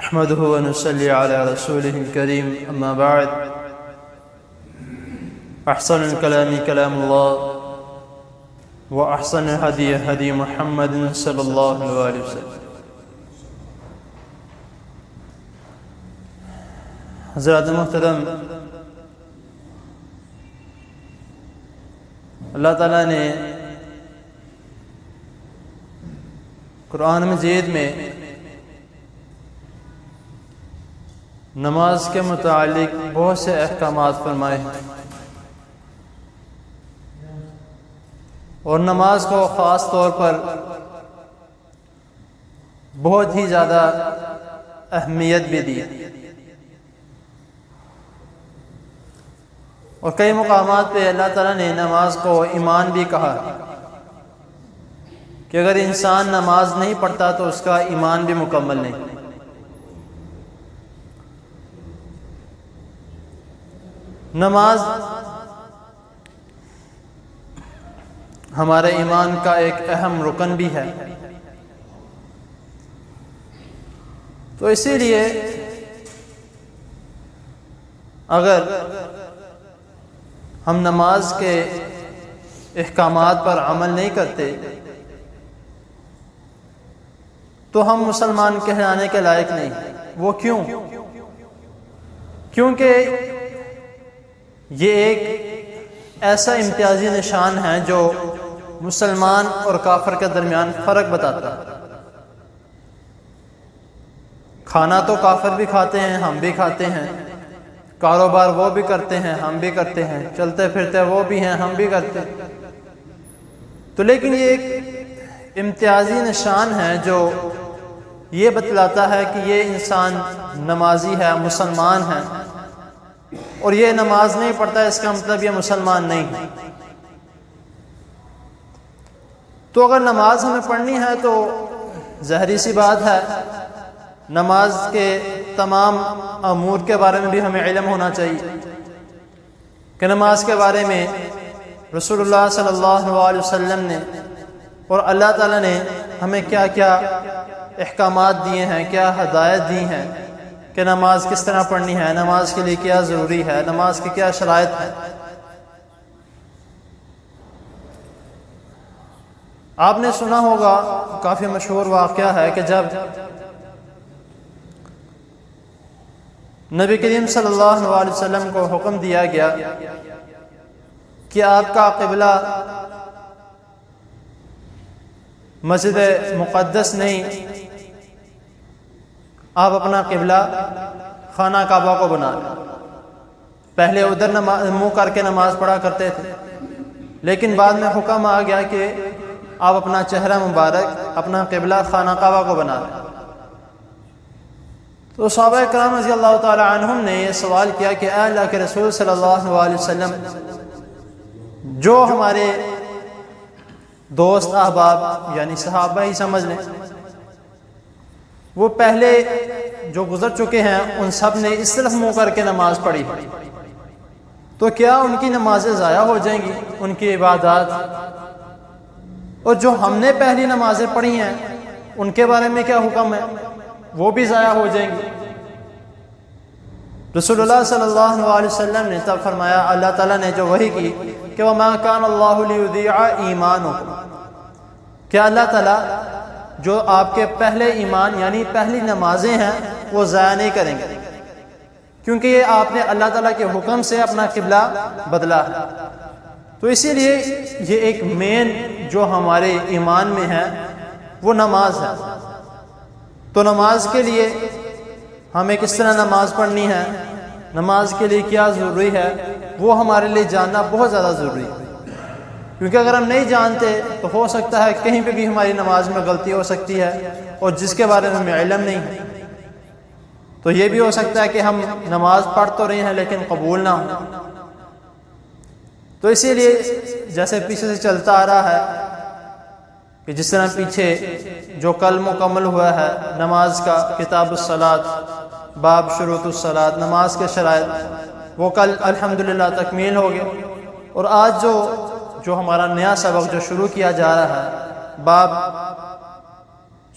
نحمده ونصلي على رسوله الكريم أما بعد أحسن الكلام كلام الله وأحسن الهدي هدي محمد صلى الله عليه وسلم. حضرات محترم، اللہ تعالیٰ نے قرآن مجید میں نماز کے متعلق بہت سے احکامات فرمائے ہیں، اور نماز کو خاص طور پر بہت ہی زیادہ اہمیت بھی دی، اور کئی مقامات پہ اللہ تعالیٰ نے نماز کو ایمان بھی کہا کہ اگر انسان نماز نہیں پڑھتا تو اس کا ایمان بھی مکمل نہیں. نماز ہمارے ایمان کا ایک اہم رکن بھی ہے، تو اسی لیے اگر ہم نماز کے احکامات پر عمل نہیں کرتے تو ہم مسلمان کہلانے کے لائق نہیں. وہ کیوں؟ کیونکہ یہ ایک ایسا امتیازی نشان ہے جو مسلمان اور کافر کے درمیان فرق بتاتا ہے. کھانا تو کافر بھی کھاتے ہیں، ہم بھی کھاتے ہیں، کاروبار وہ بھی کرتے ہیں، ہم بھی کرتے ہیں، چلتے پھرتے وہ بھی ہیں، ہم بھی کرتے ہیں. تو لیکن یہ ایک امتیازی نشان ہے جو یہ بتلاتا ہے کہ یہ انسان نمازی ہے، مسلمان ہے، اور یہ نماز نہیں پڑھتا اس کا مطلب یہ مسلمان نہیں ہے. تو اگر نماز ہمیں پڑھنی ہے تو ظاہری سی بات ہے نماز کے تمام امور کے بارے میں بھی ہمیں علم ہونا چاہیے کہ نماز کے بارے میں رسول اللہ صلی اللہ علیہ وسلم نے اور اللہ تعالیٰ نے ہمیں کیا کیا احکامات دیے ہیں، کیا ہدایت دی ہیں کہ نماز کس طرح پڑھنی ہے، نماز کے لیے کیا ضروری ہے، نماز کی کیا شرائط ہے. آپ نے سنا ہوگا، کافی مشہور واقعہ ہے کہ جب نبی کریم صلی اللہ علیہ وسلم کو حکم دیا گیا کہ آپ کا قبلہ مسجد مقدس نہیں، آپ اپنا قبلہ خانہ کعبہ کو بنا لیں. پہلے ادھر منہ کر کے نماز پڑھا کرتے تھے، لیکن بعد میں حکم آ گیا کہ آپ اپنا چہرہ مبارک، اپنا قبلہ خانہ کعبہ کو بنا لیں. تو صحابہ کرام رضی اللہ تعالی عنہم نے یہ سوال کیا کہ اے اللہ کے رسول صلی اللہ علیہ وسلم، جو ہمارے دوست احباب یعنی صحابہ ہی سمجھ لیں، وہ پہلے جو گزر چکے ہیں ان سب نے اس طرف منہ کر کے نماز پڑھی، تو کیا ان کی نمازیں ضائع ہو جائیں گی، ان کی عبادات؟ اور جو ہم نے پہلی نمازیں پڑھی ہیں ان کے بارے میں کیا حکم ہے؟ وہ بھی ضائع ہو جائیں گی. رسول اللہ صلی اللہ علیہ وسلم نے تب فرمایا، اللہ تعالیٰ نے جو وحی کی کہ وَمَا كَانَ اللَّهُ لِيُضِيعَ إِيمَانَكُمْ، کیا اللہ تعالیٰ جو آپ کے پہلے ایمان یعنی پہلی نمازیں ہیں وہ ضائع نہیں کریں گے، کیونکہ یہ آپ نے اللہ تعالیٰ کے حکم سے اپنا قبلہ بدلا ہے. تو اسی لیے یہ ایک مین جو ہمارے ایمان میں ہے وہ نماز ہے. تو نماز کے لیے ہمیں کس طرح نماز پڑھنی ہے، نماز کے لیے کیا ضروری ہے، وہ ہمارے لیے جاننا بہت زیادہ ضروری ہے. کیونکہ اگر ہم نہیں جانتے تو ہو سکتا ہے کہیں پہ بھی ہماری نماز میں غلطی ہو سکتی ہے، اور جس کے بارے میں ہمیں علم نہیں ہے تو یہ بھی ہو سکتا ہے کہ ہم نماز پڑھ تو رہے ہیں لیکن قبول نہ ہو. تو اسی لیے جیسے پیچھے سے چلتا آ رہا ہے کہ جس طرح پیچھے جو کل مکمل ہوا ہے نماز کا کتاب الصلاۃ، باب شروط الصلاۃ، نماز کے شرائط، وہ کل الحمدللہ تکمیل ہو گئے. اور آج جو ہمارا نیا سبق جو شروع کیا جا رہا ہے، باب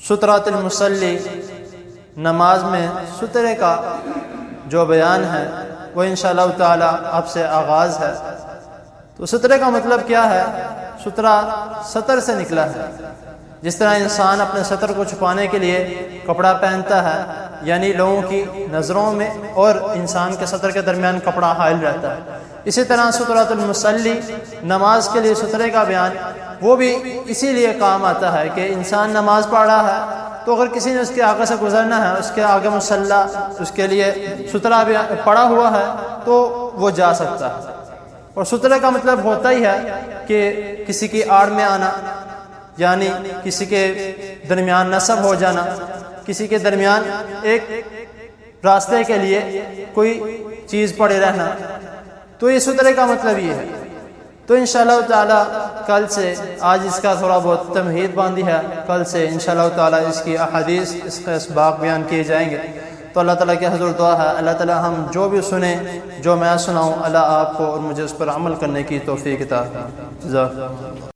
سترات المصلی، نماز میں سترے کا جو بیان ہے وہ انشاءاللہ تعالی اب سے آغاز ہے۔ تو سترے کا مطلب کیا ہے؟ سترہ سطر سے نکلا ہے۔ جس طرح انسان اپنے سطر کو چھپانے کے لیے کپڑا پہنتا ہے، یعنی لوگوں کی نظروں میں اور انسان کے سطر کے درمیان کپڑا حائل رہتا ہے، اسی طرح سترۃ المصلی نماز کے لیے سترے کا بیان وہ بھی اسی لیے کام آتا ہے کہ انسان نماز پڑھ رہا ہے تو اگر کسی نے اس کے آگے سے گزرنا ہے، اس کے آگے مصلی اس کے لیے سترہ پڑا ہوا ہے تو وہ جا سکتا ہے۔ اور سترے کا مطلب ہوتا ہی ہے کہ کسی کی آڑ میں آنا، یعنی کسی کے درمیان نصب ہو جانا، کسی کے درمیان ایک راستے کے لیے کوئی چیز پڑے رہنا، تو یہ سترے کا مطلب یہ ہے۔ تو انشاءاللہ تعالی کل سے، آج اس کا تھوڑا بہت تمہید باندھی ہے، کل سے انشاءاللہ تعالی اس کی احادیث، اس کے اسباق بیان کیے جائیں گے۔ تو اللہ تعالیٰ کے حضور دعا ہے اللہ تعالیٰ ہم جو بھی سنیں، جو میں سناؤں، اللہ آپ کو اور مجھے اس پر عمل کرنے کی توفیق عطا فرمائے۔